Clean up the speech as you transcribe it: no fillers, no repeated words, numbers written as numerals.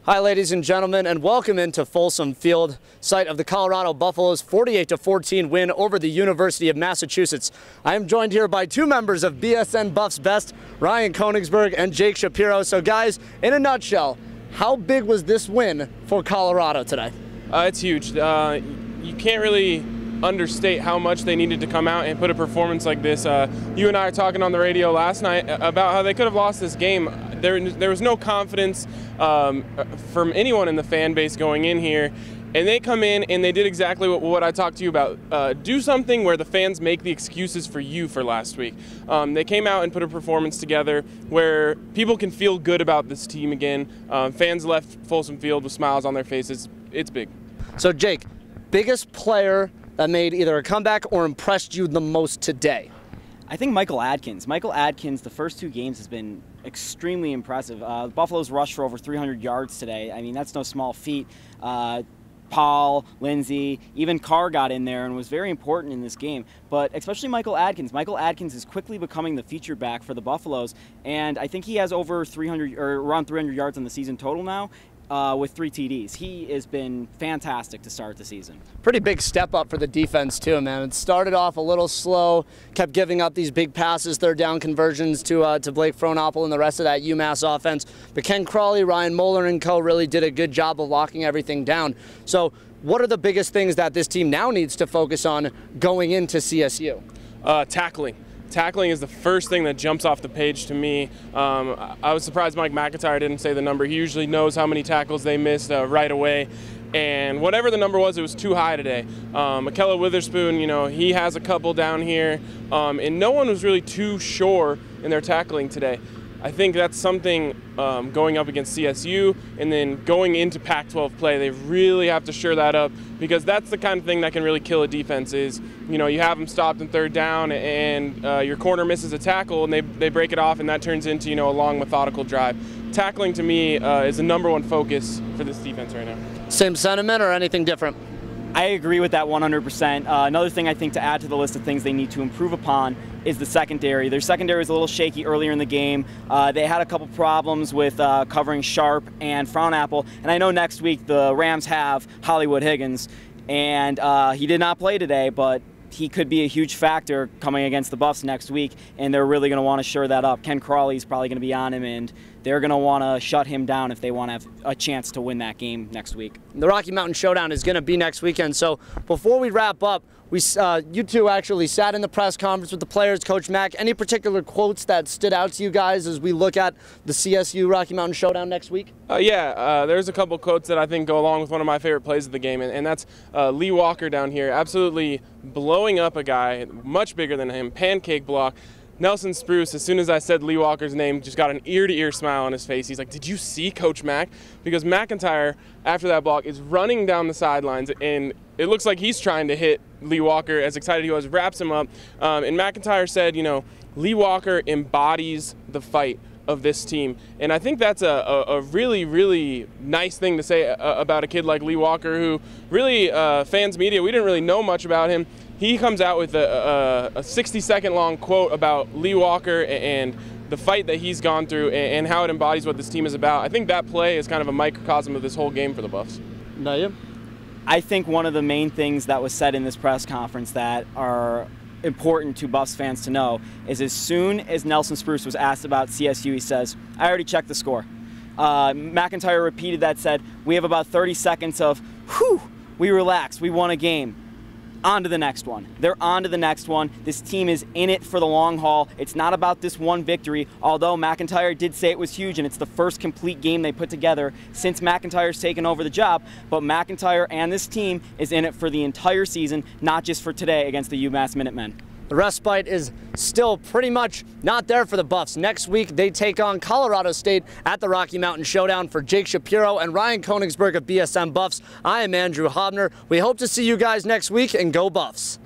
Hi, ladies and gentlemen, and welcome into Folsom Field, site of the Colorado Buffaloes' 48-14 win over the University of Massachusetts. I am joined here by two members of BSN Buffs Best, Ryan Koenigsberg and Jake Shapiro. So guys, in a nutshell, how big was this win for Colorado today? It's huge. You can't really understate how much they needed to come out and put a performance like this. You and I were talking on the radio last night about how they could have lost this game. There was no confidence from anyone in the fan base going in here, and they come in and they did exactly what I talked to you about. Do something where the fans make the excuses for you for last week. They came out and put a performance together where people can feel good about this team again. Fans left Folsom Field with smiles on their faces. It's big. So Jake, biggest player that made either a comeback or impressed you the most today? I think Michael Adkins. Michael Adkins, the first two games has been extremely impressive. The Buffaloes rushed for over 300 yards today. I mean, that's no small feat. Paul, Lindsey, even Carr got in there and was very important in this game. But especially Michael Adkins. Michael Adkins is quickly becoming the feature back for the Buffaloes, and I think he has over 300 or around 300 yards on the season total now. With 3 TDs. He has been fantastic to start the season. Pretty big step up for the defense too, man. It started off a little slow, kept giving up these big passes, third down conversions to Blake Frohnapple and the rest of that UMass offense. But Ken Crawley, Ryan Moeller and co really did a good job of locking everything down. So what are the biggest things that this team now needs to focus on going into CSU? Tackling. Tackling is the first thing that jumps off the page to me. I was surprised Mike McIntyre didn't say the number. He usually knows how many tackles they missed right away. And whatever the number was, it was too high today. Makella Witherspoon, you know, he has a couple down here. And no one was really too sure in their tackling today. I think that's something going up against CSU and then going into Pac-12 play, they really have to shore that up, because that's the kind of thing that can really kill a defense is, you know, you have them stopped in third down and your corner misses a tackle and they break it off, and that turns into, you know, a long methodical drive. Tackling to me is the #1 focus for this defense right now. Same sentiment or anything different? I agree with that 100%. Another thing I think to add to the list of things they need to improve upon is the secondary. Their secondary was a little shaky earlier in the game. They had a couple problems with covering Sharp and Frohnapple, and I know next week the Rams have Hollywood Higgins, and he did not play today, but he could be a huge factor coming against the Buffs next week, and they're really going to want to shore that up. Ken Crawley's probably going to be on him, and they're going to want to shut him down if they want to have a chance to win that game next week. The Rocky Mountain Showdown is going to be next weekend, so before we wrap up, you two actually sat in the press conference with the players, Coach Mack. Any particular quotes that stood out to you guys as we look at the CSU Rocky Mountain Showdown next week? There's a couple quotes that I think go along with one of my favorite plays of the game, and that's Lee Walker down here, absolutely blowing up a guy much bigger than him, pancake block. Nelson Spruce, as soon as I said Lee Walker's name, just got an ear-to-ear smile on his face. He's like, "Did you see Coach Mack?" Because McIntyre, after that block, is running down the sidelines, and it looks like he's trying to hit Lee Walker, as excited he was, wraps him up. And McIntyre said, you know, Lee Walker embodies the fight of this team. And I think that's a really, really nice thing to say about a kid like Lee Walker, who really, fans, media, we didn't really know much about him. He comes out with a 60-second long quote about Lee Walker and the fight that he's gone through and how it embodies what this team is about. I think that play is kind of a microcosm of this whole game for the Buffs. No, you? I think one of the main things that was said in this press conference that are important to Buffs fans to know is as soon as Nelson Spruce was asked about CSU, he says, "I already checked the score." McIntyre repeated that, said, "We have about 30 seconds of, whew, we relaxed, we won a game. On to the next one." They're on to the next one. This team is in it for the long haul. It's not about this one victory, although McIntyre did say it was huge, and it's the first complete game they put together since McIntyre's taken over the job. But McIntyre and this team is in it for the entire season, not just for today against the UMass Minutemen. The respite is still pretty much not there for the Buffs. Next week, they take on Colorado State at the Rocky Mountain Showdown. For Jake Shapiro and Ryan Koenigsberg of BSN Buffs, I am Andrew Haubner. We hope to see you guys next week, and go Buffs!